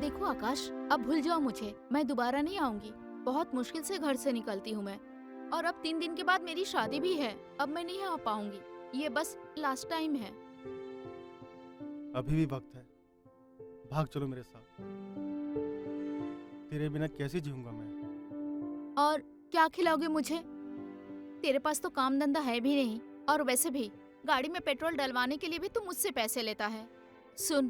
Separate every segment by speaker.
Speaker 1: देखो आकाश, अब भूल जाओ मुझे, मैं दोबारा नहीं आऊंगी। बहुत मुश्किल से घर से निकलती हूँ मैं। और अब 3 दिन के बाद मेरी शादी भी है। अब मैं नहीं आ पाऊंगी। ये बस लास्ट टाइम है।
Speaker 2: अभी भी वक्त है, भाग चलो मेरे साथ। तेरे बिना कैसे जीऊंगा मैं।
Speaker 1: और क्या खिलाओगे मुझे? तेरे पास तो काम धंधा है भी नहीं। और वैसे भी गाड़ी में पेट्रोल डलवाने के लिए भी तू मुझसे पैसे लेता है। सुन,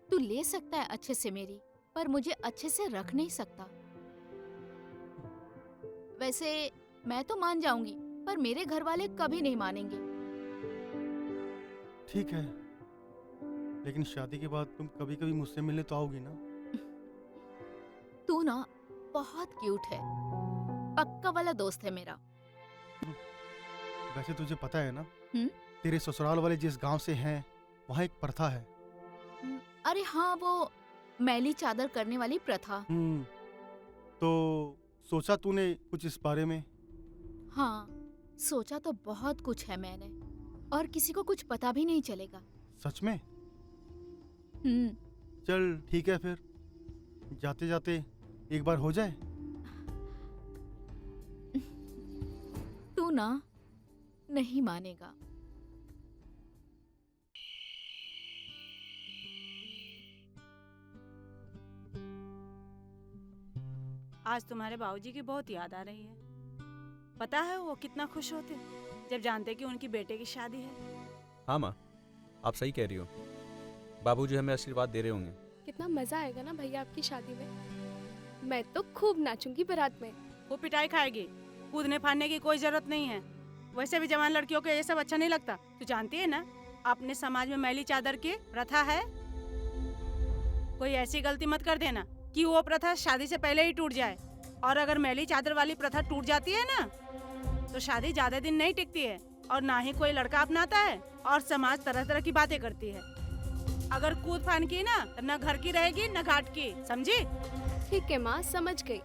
Speaker 1: तू ले सकता है अच्छे से मेरी, पर मुझे अच्छे से रख नहीं सकता। वैसे मैं तो मान जाऊंगी, पर मेरे घर वाले कभी नहीं मानेंगे।
Speaker 2: ठीक है, लेकिन शादी के बाद तुम कभी कभी मुझसे मिलने तो आओगी ना।
Speaker 1: तू ना बहुत क्यूट है, पक्का वाला दोस्त है मेरा।
Speaker 2: वैसे तुझे पता है ना,
Speaker 1: हम्म?
Speaker 2: तेरे ससुराल वाले जिस गांव से हैं वहाँ एक प्रथा है।
Speaker 1: अरे हाँ, वो मैली चादर करने वाली प्रथा।
Speaker 2: तो सोचा तूने कुछ इस बारे में?
Speaker 1: हाँ, सोचा तो बहुत कुछ है मैंने, और किसी को कुछ पता भी नहीं चलेगा।
Speaker 2: सच में?
Speaker 1: हम्म।
Speaker 2: चल ठीक है फिर, जाते जाते एक बार हो जाए।
Speaker 1: तू ना नहीं मानेगा।
Speaker 3: आज तुम्हारे बाबूजी की बहुत याद आ रही है। पता है वो कितना खुश होते जब जानते कि उनकी बेटे की शादी है।
Speaker 4: हाँ माँ, आप सही कह रही हो। बाबूजी हमें आशीर्वाद दे रहे होंगे।
Speaker 5: कितना मजा आएगा ना भैया आपकी शादी में। मैं तो खूब नाचूंगी बारात में।
Speaker 3: वो पिटाई खाएगी, कूदने फाड़ने की कोई जरूरत नहीं है। वैसे भी जवान लड़कियों को ये सब अच्छा नहीं लगता। तू जानती है ना, अपने समाज में मैली चादर की प्रथा है। कोई ऐसी गलती मत कर देना कि वो प्रथा शादी से पहले ही टूट जाए। और अगर मैली चादर वाली प्रथा टूट जाती है ना, तो शादी ज्यादा दिन नहीं टिकती है, और ना ही कोई लड़का अपनाता है, और समाज तरह तरह की बातें करती है। अगर कूद फान की ना, तो न घर की रहेगी न घाट की, समझी?
Speaker 5: ठीक है माँ, समझ गई।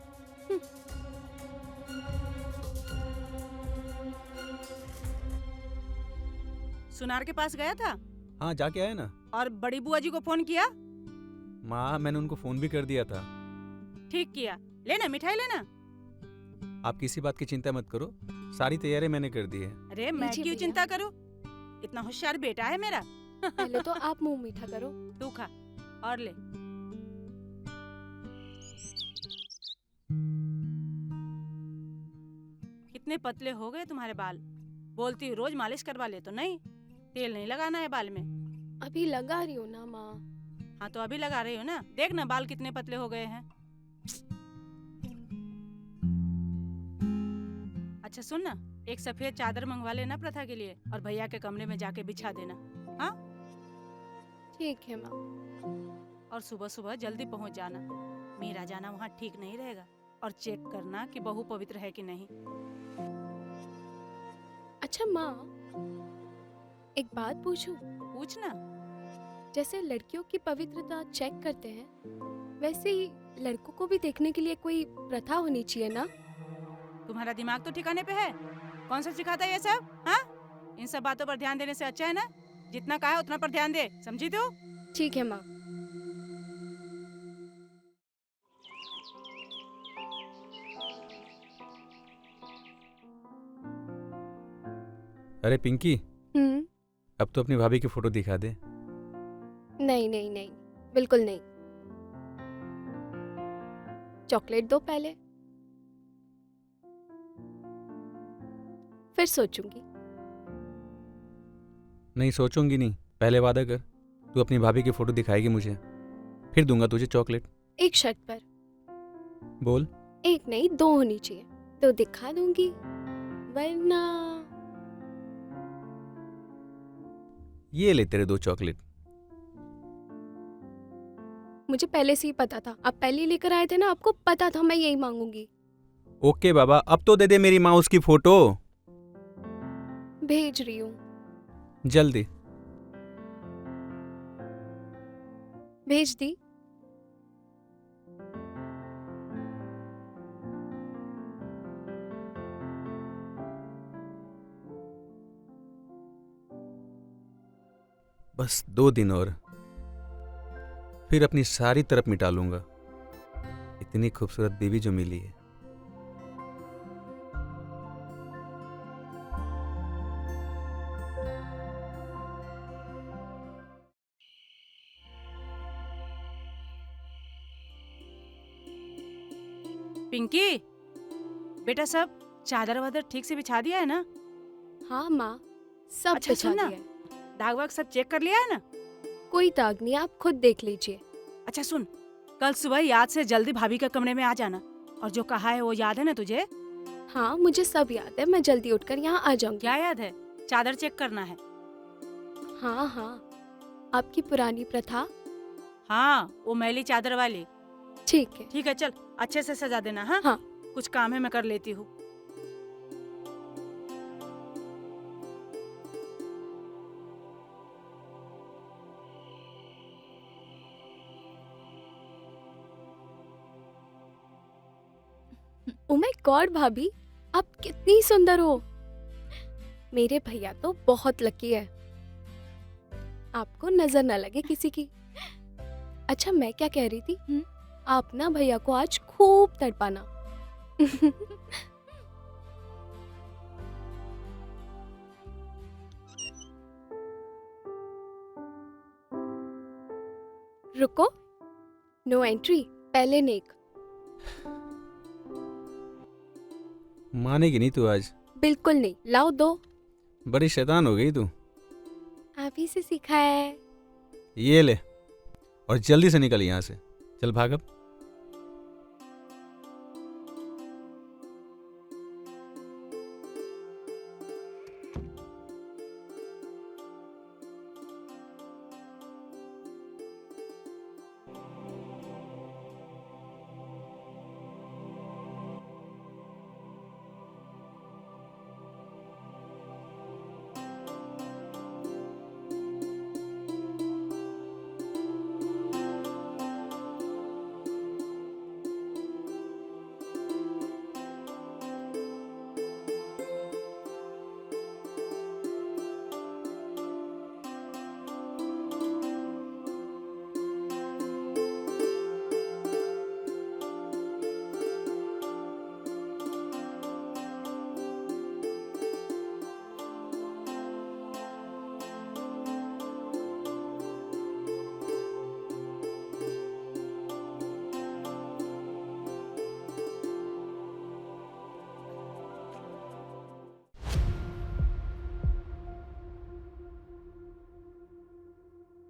Speaker 3: सुनार के पास गया था
Speaker 4: हाँ, जाके आए ना।
Speaker 3: और बड़ी बुआ जी को फोन किया?
Speaker 4: माँ, मैंने उनको फोन भी कर दिया था।
Speaker 3: ठीक किया। लेना मिठाई लेना।
Speaker 4: आप किसी बात की चिंता मत करो, सारी तैयारी मैंने कर दी है।
Speaker 3: अरे मैं
Speaker 5: लीजिए
Speaker 3: क्यों
Speaker 5: भैया।
Speaker 3: चिंता करूं? इतना होशियार बेटा है मेरा।
Speaker 5: पहले तो आप मुंह मीठा करो।
Speaker 3: तू खा और ले। कितने पतले हो गए तुम्हारे बाल। बोलती हूँ रोज मालिश करवा ले, तो नहीं, तेल नहीं लगाना है बाल में।
Speaker 5: अभी लगा रही हूँ ना माँ।
Speaker 3: हाँ तो अभी लगा रही हो ना, देख ना बाल कितने पतले हो गए हैं। अच्छा सुन ना, एक सफेद चादर मंगवा लेना प्रथा के लिए, और भैया के कमरे में जाके बिछा देना। हाँ,
Speaker 5: ठीक है माँ।
Speaker 3: और सुबह सुबह जल्दी पहुंच जाना। मेरा जाना वहाँ ठीक नहीं रहेगा। और चेक करना कि बहू पवित्र है कि नहीं।
Speaker 5: अच्छा माँ, एक बात पूछूं?
Speaker 3: पूछना।
Speaker 5: जैसे लड़कियों की पवित्रता चेक करते हैं, वैसे ही लड़कों को भी देखने के लिए कोई प्रथा होनी चाहिए ना?
Speaker 3: तुम्हारा दिमाग तो ठिकाने पे है? कौन सा सिखाता है ये सब? हाँ, इन सब बातों पर ध्यान देने से अच्छा है ना, जितना कहा उतना पर ध्यान दे, समझी तू?
Speaker 5: ठीक है माँ।
Speaker 4: अरे पिंकी,
Speaker 5: हम्म।
Speaker 4: अब तो अपनी भाभी की फोटो दिखा दे।
Speaker 5: नहीं नहीं नहीं, बिल्कुल नहीं। चॉकलेट दो पहले, फिर सोचूंगी।
Speaker 4: नहीं सोचूंगी नहीं, पहले वादा कर। तू अपनी भाभी की फोटो दिखाएगी मुझे, फिर दूंगा तुझे चॉकलेट।
Speaker 5: एक शर्त पर।
Speaker 4: बोल।
Speaker 5: एक नहीं, दो होनी चाहिए, तो दिखा दूंगी, वरना।
Speaker 4: ये ले तेरे 2 चॉकलेट।
Speaker 5: मुझे पहले से ही पता था, आप पहले ही लेकर आए थे ना, आपको पता था मैं यही मांगूंगी।
Speaker 4: ओके बाबा, अब तो दे दे मेरी माँ उसकी फोटो।
Speaker 5: भेज रही हूँ।
Speaker 4: जल्दी।
Speaker 5: भेज दी।
Speaker 4: बस 2 दिन और, फिर अपनी सारी तरफ मिटा लूंगा। इतनी खूबसूरत बीवी जो मिली है।
Speaker 3: पिंकी, बेटा सब चादर वादर ठीक से बिछा दिया है ना?
Speaker 5: हाँ माँ, सब
Speaker 3: अच्छा,
Speaker 5: बिछा
Speaker 3: सुन ना।
Speaker 5: दिया है।
Speaker 3: दाग वाग सब चेक कर लिया है ना?
Speaker 5: कोई दाग नहीं, आप खुद देख लीजिए।
Speaker 3: अच्छा सुन, कल सुबह याद से जल्दी भाभी के कमरे में आ जाना। और जो कहा है वो याद है ना तुझे?
Speaker 5: हाँ मुझे सब याद है, मैं जल्दी उठकर यहाँ आ जाऊंगी।
Speaker 3: क्या याद है? चादर चेक करना है।
Speaker 5: हाँ हाँ, आपकी पुरानी प्रथा।
Speaker 3: हाँ, वो मैली चादर वाली।
Speaker 5: ठीक है।
Speaker 3: ठीक है, चल अच्छे से सजा देना। हाँ
Speaker 5: हाँ।
Speaker 3: कुछ काम है, मैं कर लेती हूँ।
Speaker 5: ओ माय गॉड भाभी, आप कितनी सुंदर हो। मेरे भैया तो बहुत लकी है, आपको नजर न लगे किसी की। अच्छा मैं क्या कह रही थी, आप ना भैया को आज खूब तड़पाना। रुको, नो एंट्री, पहले नेक।
Speaker 4: मानेगी नहीं तू आज।
Speaker 5: बिल्कुल नहीं, लाओ दो।
Speaker 4: बड़ी शैतान हो गई तू।
Speaker 5: आप ही से सीखा है।
Speaker 4: ये ले, और जल्दी से निकल यहाँ से। चल भाग अब।